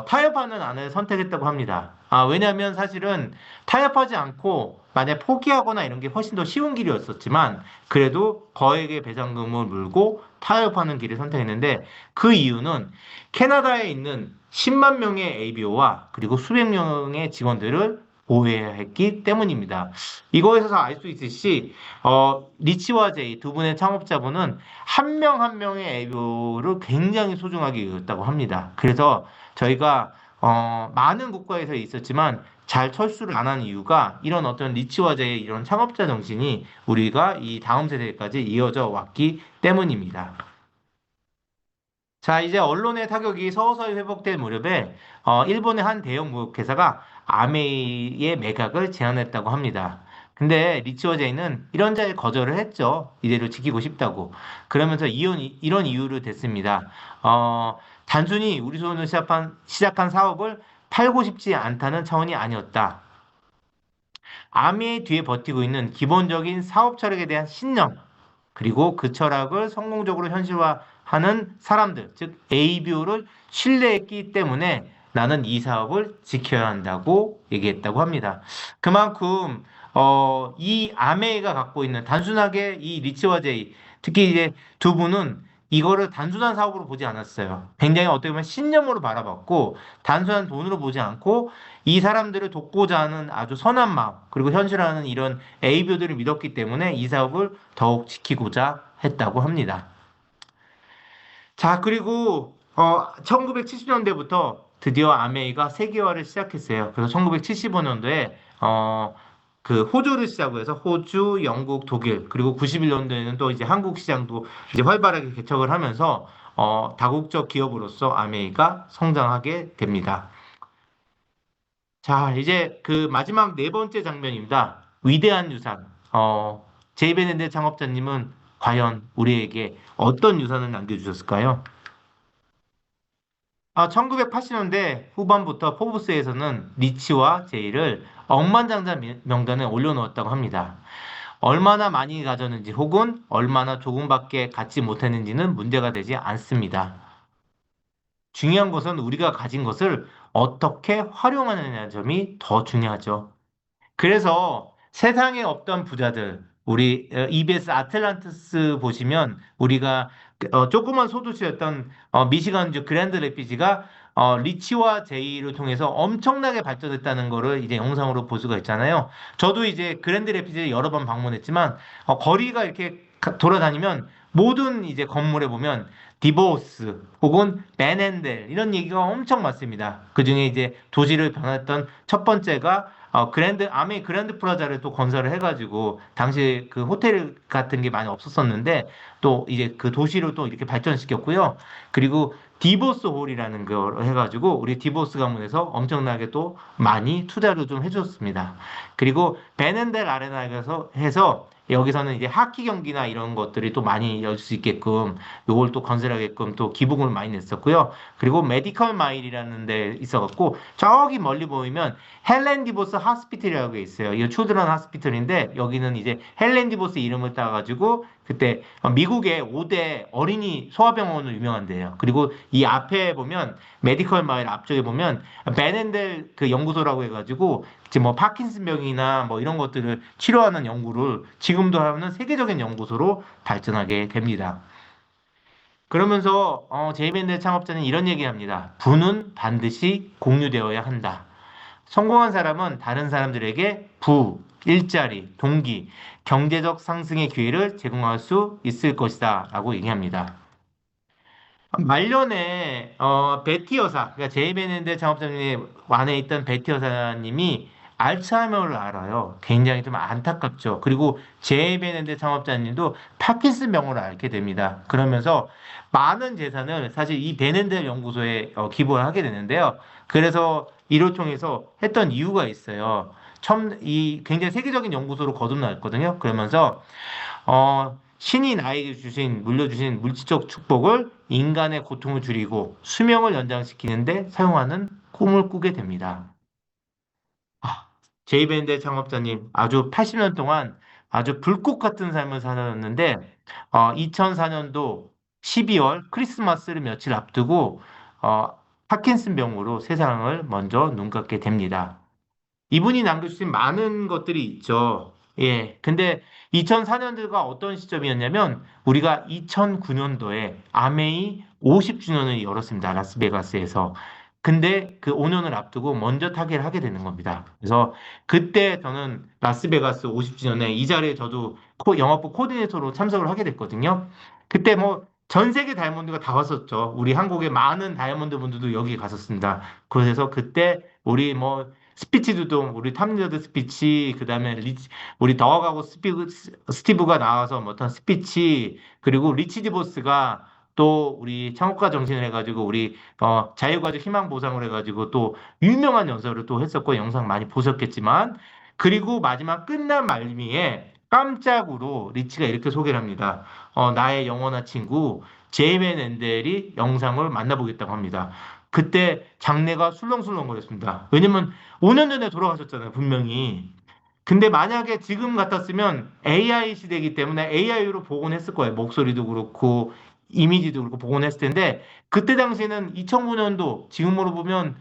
Speaker 1: 타협하는 안을 선택했다고 합니다. 왜냐하면 사실은 타협하지 않고 만약 포기하거나 이런 게 훨씬 더 쉬운 길이었었지만 그래도 거액의 배상금을 물고 타협하는 길을 선택했는데 그 이유는 캐나다에 있는 10만 명의 ABO와 그리고 수백 명의 직원들을 보호해야 했기 때문입니다. 이거에서 알 수 있듯이 리치와 제이 두 분의 창업자분은 한 명 한 명의 애교를 굉장히 소중하게 여겼다고 합니다. 그래서 저희가 많은 국가에서 있었지만 잘 철수를 안 하는 이유가 이런 어떤 리치와 제이 이런 창업자 정신이 우리가 이 다음 세대까지 이어져 왔기 때문입니다. 자, 이제 언론의 타격이 서서히 회복될 무렵에 일본의 한 대형 무역회사가 아메이의 매각을 제안했다고 합니다. 근데 리치와 제이는 이런 자에 거절을 했죠. 이대로 지키고 싶다고. 그러면서 이런 이유로 됐습니다. 단순히 우리 손으로 시작한 사업을 팔고 싶지 않다는 차원이 아니었다. 아미의 뒤에 버티고 있는 기본적인 사업 철학에 대한 신념, 그리고 그 철학을 성공적으로 현실화하는 사람들, 즉 ABO를 신뢰했기 때문에 나는 이 사업을 지켜야 한다고 얘기했다고 합니다. 그만큼 이 아메이가 갖고 있는 단순하게 이 리치와 제이, 특히 이제 두 분은 이거를 단순한 사업으로 보지 않았어요. 굉장히 어떻게 보면 신념으로 바라봤고 단순한 돈으로 보지 않고 이 사람들을 돕고자 하는 아주 선한 마음, 그리고 현실화하는 이런 ABO들을 믿었기 때문에 이 사업을 더욱 지키고자 했다고 합니다. 자, 그리고 1970년대부터 드디어 아메이가 세계화를 시작했어요. 그래서 1975년도에 그 호주를 시작으로 해서 호주, 영국, 독일, 그리고 91년도에는 또 이제 한국 시장도 이제 활발하게 개척을 하면서 다국적 기업으로서 아메이가 성장하게 됩니다. 자, 이제 그 마지막 네 번째 장면입니다. 위대한 유산. 제이베네드 창업자님은 과연 우리에게 어떤 유산을 남겨주셨을까요? 1980년대 후반부터 포브스에서는 리치와 제이를 억만장자 명단에 올려놓았다고 합니다. 얼마나 많이 가졌는지 혹은 얼마나 조금밖에 갖지 못했는지는 문제가 되지 않습니다. 중요한 것은 우리가 가진 것을 어떻게 활용하느냐는 점이 더 중요하죠. 그래서 세상에 없던 부자들, 우리 EBS 아틀란티스 보시면 우리가 조그만 소도시였던 미시건주 그랜드 레피지가 리치와 제이를 통해서 엄청나게 발전했다는 거를 이제 영상으로 볼 수가 있잖아요. 저도 이제 그랜드 레피지를 여러 번 방문했지만 거리가 이렇게 돌아다니면 모든 이제 건물에 보면 디보스 혹은 맨핸들 이런 얘기가 엄청 많습니다. 그중에 이제 도시를 변했던 첫 번째가 아메 그랜드 프라자를 또 건설을 해가지고, 당시 그 호텔 같은 게 많이 없었었는데, 또 이제 그 도시를 또 이렇게 발전시켰고요. 그리고 디보스 홀이라는 걸 해가지고, 우리 디보스 가문에서 엄청나게 또 많이 투자를 좀 해줬습니다. 그리고 베넨델 아레나에서 해서, 여기서는 이제 하키 경기나 이런 것들이 또 많이 열 수 있게끔 요걸 또 건설하게끔 또 기부금을 많이 냈었고요. 그리고 메디컬 마일이라는 데 있어갖고 저기 멀리 보이면 헬렌 디보스 하스피틀이라고 게 있어요. 이거 초드런 하스피틀인데 여기는 이제 헬렌 디보스 이름을 따가지고 그때 미국의 5대 어린이 소아병원으로 유명한데요. 그리고 이 앞에 보면 메디컬 마일 앞쪽에 보면 베넨델 그 연구소라고 해가지고 지금 뭐 파킨슨병이나 뭐 이런 것들을 치료하는 연구를 지금도 하는 세계적인 연구소로 발전하게 됩니다. 그러면서 제이밴드 창업자는 이런 얘기합니다. 부는 반드시 공유되어야 한다. 성공한 사람은 다른 사람들에게 일자리, 동기, 경제적 상승의 기회를 제공할 수 있을 것이다. 라고 얘기합니다. 말년에 베티 여사, 그러니까 제이베넨드 창업자님 안에 있던 베티 여사님이 알츠하이머를 알아요. 굉장히 좀 안타깝죠. 그리고 제이베넨드 창업자님도 파킨슨 병으로 앓게 됩니다. 그러면서 많은 재산을 사실 이 베넨드 연구소에 기부를 하게 되는데요. 그래서 이를 통해서 했던 이유가 있어요. 처음 이 굉장히 세계적인 연구소로 거듭났거든요. 그러면서 신이 나에게 물려주신 물질적 축복을 인간의 고통을 줄이고 수명을 연장시키는데 사용하는 꿈을 꾸게 됩니다. 제이밴드 창업자님 아주 80년 동안 아주 불꽃 같은 삶을 살았는데 2004년도 12월 크리스마스를 며칠 앞두고 파킨슨 병으로 세상을 먼저 눈감게 됩니다. 이분이 남겨주신 많은 것들이 있죠. 예. 근데 2004년도가 어떤 시점이었냐면 우리가 2009년도에 아메이 50주년을 열었습니다. 라스베가스에서. 근데 그 5년을 앞두고 먼저 타계를 하게 되는 겁니다. 그래서 그때 저는 라스베가스 50주년에 이 자리에 저도 영업부 코디네이터로 참석을 하게 됐거든요. 그때 뭐 전 세계 다이아몬드가 다 왔었죠. 우리 한국의 많은 다이아몬드 분들도 여기 갔었습니다. 그래서 그때 우리 뭐 스피치도 우리 탐리저드 스피치 그다음에 우리 더하고 스티브가 나와서 뭐 어떤 스피치 그리고 리치 디보스가 또 우리 창업가 정신을 해가지고 우리 자유가족 희망 보상을 해가지고 또 유명한 연설을 또 했었고 영상 많이 보셨겠지만 그리고 마지막 끝난 말미에 깜짝으로 리치가 이렇게 소개를 합니다. 나의 영원한 친구 제이맨 앤델이 영상을 만나보겠다고 합니다. 그때 장내가 술렁술렁거렸습니다. 왜냐면 5년 전에 돌아가셨잖아요, 분명히. 근데 만약에 지금 같았으면 AI 시대이기 때문에 AI로 복원했을 거예요. 목소리도 그렇고 이미지도 그렇고 복원했을 텐데 그때 당시에는 2009년도 지금으로 보면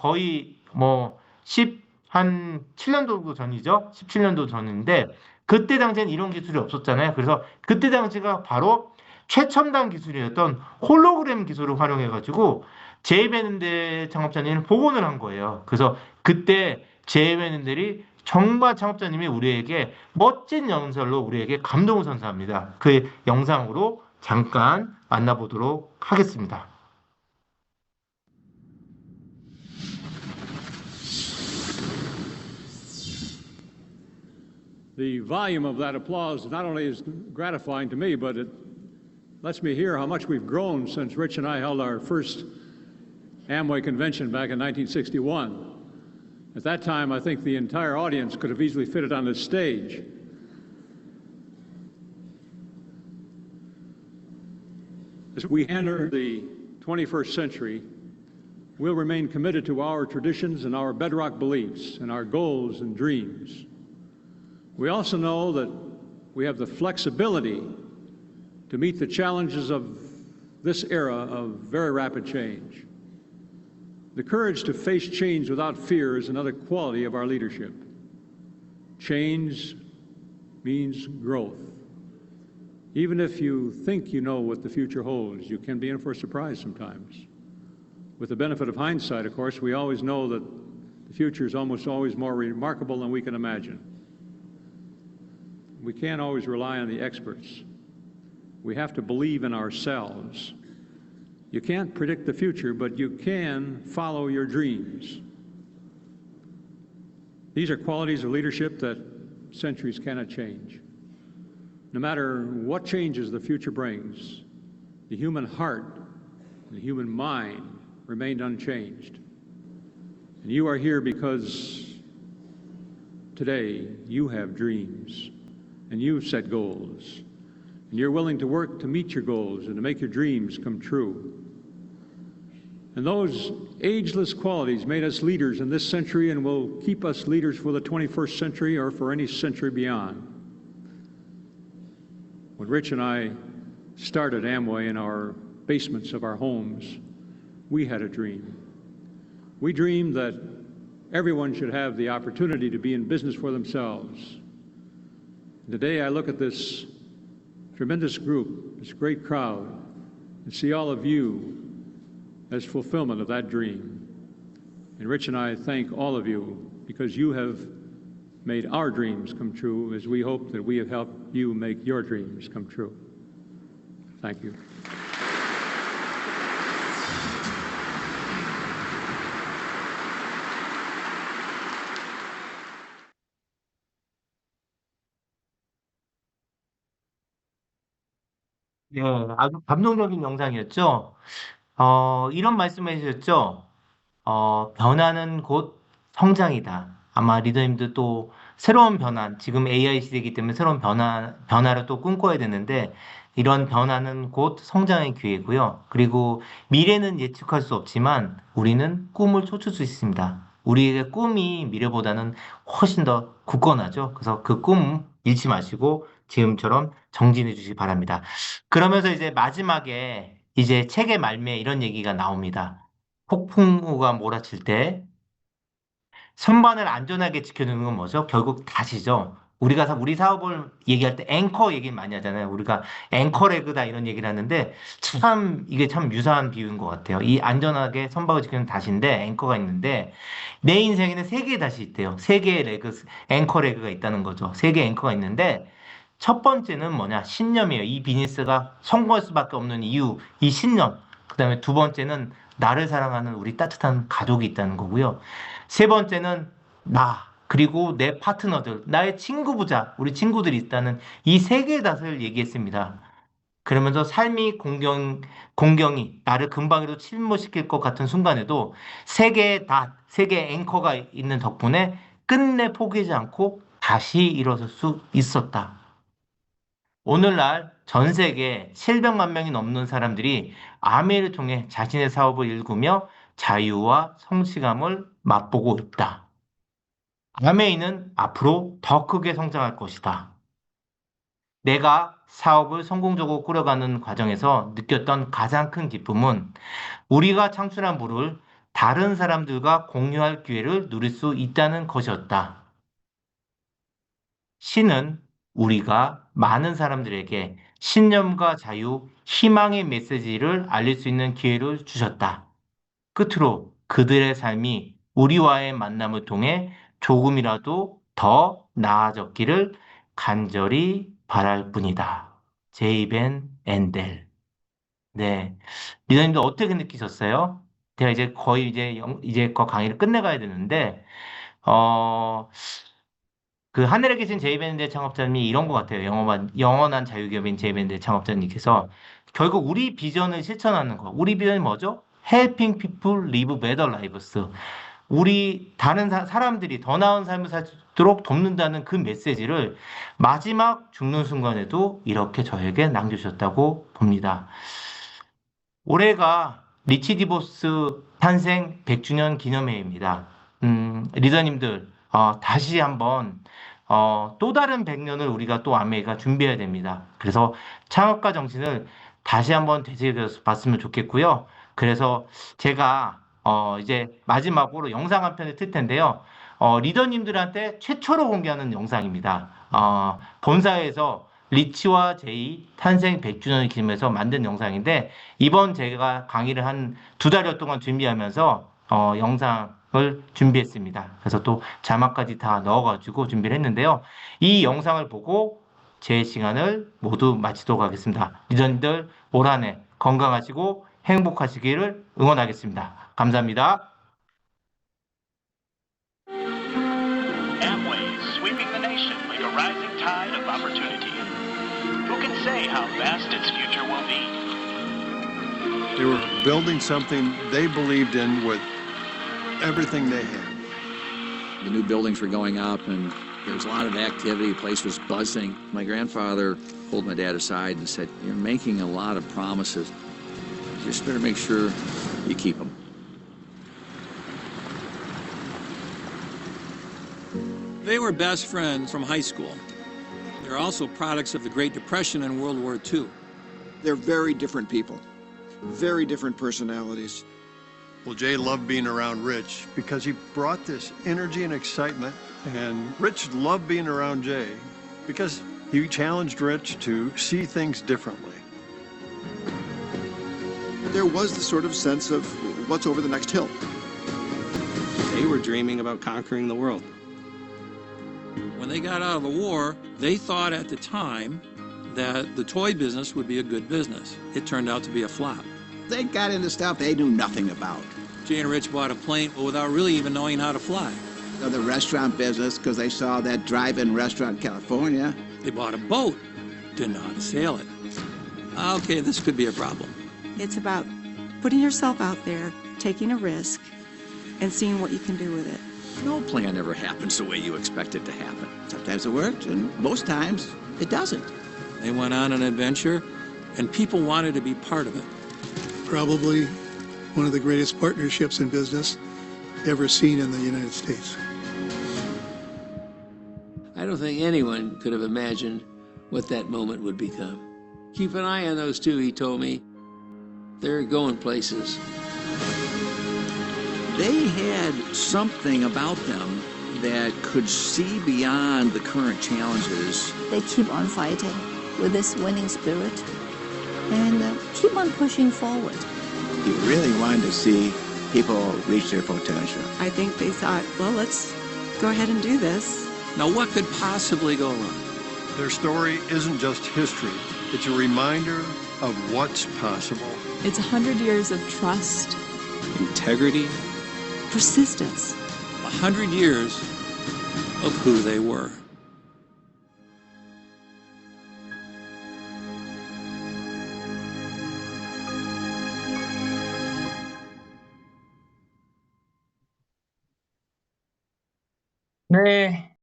Speaker 1: 거의 뭐 10한 7년도 정도 전이죠. 17년도 전인데 그때 당시에는 이런 기술이 없었잖아요. 그래서 그때 당시가 바로 최첨단 기술이었던 홀로그램 기술을 활용해가지고 제이베는데 창업자님은 복원을 한 거예요. 그래서 그때 제이베는들이 정말 창업자님이 우리에게 멋진 연설로 우리에게 감동을 선사합니다. 그 영상으로 잠깐 만나보도록 하겠습니다.
Speaker 3: The volume of that applause not only is gratifying to me, but it lets me hear how much we've grown since Rich and I held our first Amway convention back in 1961. At that time, I think the entire audience could have easily fitted on this stage. As we enter the 21st century, we'll remain committed to our traditions and our bedrock beliefs and our goals and dreams. We also know that we have the flexibility to meet the challenges of this era of very rapid change. The courage to face change without fear is another quality of our leadership. Change means growth. Even if you think you know what the future holds, you can be in for a surprise sometimes. With the benefit of hindsight, of course, we always know that the future is almost always more remarkable than we can imagine. We can't always rely on the experts. We have to believe in ourselves. You can't predict the future, but you can follow your dreams. These are qualities of leadership that centuries cannot change. No matter what changes the future brings, the human heart and the human mind remained unchanged. And you are here because today you have dreams and you've set goals. And you're willing to work to meet your goals and to make your dreams come true. And those ageless qualities made us leaders in this century and will keep us leaders for the 21st century or for any century beyond. When Rich and I started Amway in our basements of our homes, we had a dream. We dreamed that everyone should have the opportunity to be in business for themselves. Today I look at this tremendous group, this great crowd, and see all of you as fulfillment of that dream. And Rich and I thank all of you because you have made our dreams come true as we hope that we have helped you make your dreams come true. Thank you.
Speaker 1: 예, 아주 감동적인 영상이었죠. 이런 말씀해 주셨죠. 변화는 곧 성장이다. 아마 리더님도 또 새로운 변화, 지금 AI 시대이기 때문에 새로운 변화를 또 꿈꿔야 되는데, 이런 변화는 곧 성장의 기회고요. 그리고 미래는 예측할 수 없지만 우리는 꿈을 쫓을 수 있습니다. 우리의 꿈이 미래보다는 훨씬 더 굳건하죠. 그래서 그 꿈 잃지 마시고 지금처럼 정진해 주시기 바랍니다. 그러면서 이제 마지막에 이제 책의 말미에 이런 얘기가 나옵니다. 폭풍우가 몰아칠 때 선반을 안전하게 지켜주는 건 뭐죠? 결국 다시죠. 우리 사업을 얘기할 때 앵커 얘기 많이 하잖아요. 우리가 앵커레그다 이런 얘기를 하는데 참 이게 참 유사한 비유인 것 같아요. 이 안전하게 선박을 지키는 다시인데 앵커가 있는데 내 인생에는 세 개의 다시 있대요. 세 개의 앵커레그가 있다는 거죠. 세 개의 앵커가 있는데 첫 번째는 뭐냐? 신념이에요. 이 비즈니스가 성공할 수밖에 없는 이유, 이 신념. 그다음에 두 번째는 나를 사랑하는 우리 따뜻한 가족이 있다는 거고요. 세 번째는 나, 그리고 내 파트너들, 나의 친구 부자, 우리 친구들이 있다는 이 세 개의 닷을 얘기했습니다. 그러면서 삶이 공경이 나를 금방이라도 침몰시킬 것 같은 순간에도 세 개의 닷, 세 개의 앵커가 있는 덕분에 끝내 포기하지 않고 다시 일어설 수 있었다. 오늘날 전 세계 700만 명이 넘는 사람들이 아메이를 통해 자신의 사업을 일구며 자유와 성취감을 맛보고 있다. 아메이는 앞으로 더 크게 성장할 것이다. 내가 사업을 성공적으로 꾸려가는 과정에서 느꼈던 가장 큰 기쁨은 우리가 창출한 물을 다른 사람들과 공유할 기회를 누릴 수 있다는 것이었다. 신은 우리가 많은 사람들에게 신념과 자유, 희망의 메시지를 알릴 수 있는 기회를 주셨다. 끝으로 그들의 삶이 우리와의 만남을 통해 조금이라도 더 나아졌기를 간절히 바랄 뿐이다. 제이벤 앤델. 네. 리더님도 어떻게 느끼셨어요? 제가 이제 거의 이제 그 강의를 끝내가야 되는데, 어, 그 하늘에 계신 제이밴드 창업자님이 이런 것 같아요. 영원한 자유기업인 제이밴드 창업자님께서 결국 우리 비전을 실천하는 거. 우리 비전이 뭐죠? Helping people live better lives. 우리 다른 사람들이 더 나은 삶을 살도록 돕는다는 그 메시지를 마지막 죽는 순간에도 이렇게 저에게 남겨주셨다고 봅니다. 올해가 리치 디보스 탄생 100주년 기념해입니다. 리더님들, 다시 한번, 또 다른 100년을 우리가 또 아메이가 준비해야 됩니다. 그래서 창업가 정신을 다시 한번 되새겨 봤으면 좋겠고요. 그래서 제가, 이제 마지막으로 영상 한 편을 틀 텐데요. 리더님들한테 최초로 공개하는 영상입니다. 본사에서 리치와 제이 탄생 100주년을 기념해서 만든 영상인데, 이번 제가 강의를 한 2달여 동안 준비하면서 영상을 준비했습니다. 그래서 또 자막까지 다 넣어가지고 준비를 했는데요. 이 영상을 보고 제 시간을 모두 마치도록 하겠습니다. 리더님들 올 한 해 건강하시고 행복하시기를 응원하겠습니다. 감사합니다.
Speaker 4: Amway is sweeping the nation like a rising tide of opportunity. Who can say how vast its future will be?
Speaker 5: They were building something they believed in with everything they had.
Speaker 6: The new buildings were going up and there was a lot of activity. The place was buzzing. My grandfather pulled my dad aside and said, "You're making a lot of promises. You just better make sure you keep them."
Speaker 7: They were best friends from high school. They're also products of the Great Depression and World War II.
Speaker 8: They're very different people, very different personalities.
Speaker 5: Well, Jay loved being around Rich because he brought this energy and excitement, and Rich loved being around Jay because he challenged Rich to see things differently.
Speaker 8: There was this sort of sense of what's over the next hill.
Speaker 9: They were dreaming about conquering the world.
Speaker 7: When they got out of the war, they thought at the time that the toy business would be a good business. It turned out to be a flop.
Speaker 10: They got into stuff they knew nothing about.
Speaker 7: Jay and Rich bought a plane without really even knowing how to fly.
Speaker 10: The restaurant business, because they saw that drive-in restaurant in California.
Speaker 7: They bought a boat, didn't know how to sail it. Okay, this could be a problem.
Speaker 11: It's about putting yourself out there, taking a risk, and seeing what you can do with it.
Speaker 6: No plan ever happens the way you expect it to happen.
Speaker 10: Sometimes it works, and most times it doesn't.
Speaker 7: They went on an adventure, and people wanted to be part of it.
Speaker 12: Probably one of the greatest partnerships in business ever seen in the United States.
Speaker 9: I don't think anyone could have imagined what that moment would become. Keep an eye on those two, he told me. They're going places.
Speaker 6: They had something about them that could see beyond the current challenges.
Speaker 13: They keep on fighting with this winning spirit and keep on pushing forward.
Speaker 10: You really wanted to see people reach their potential.
Speaker 11: I think they thought, well, let's go ahead and do this.
Speaker 7: Now, what could possibly go wrong?
Speaker 5: Their story isn't just history, it's a reminder of what's possible.
Speaker 11: It's 100 years of trust,
Speaker 9: Integrity,
Speaker 11: persistence.
Speaker 7: 100 years of who they were.
Speaker 14: 네.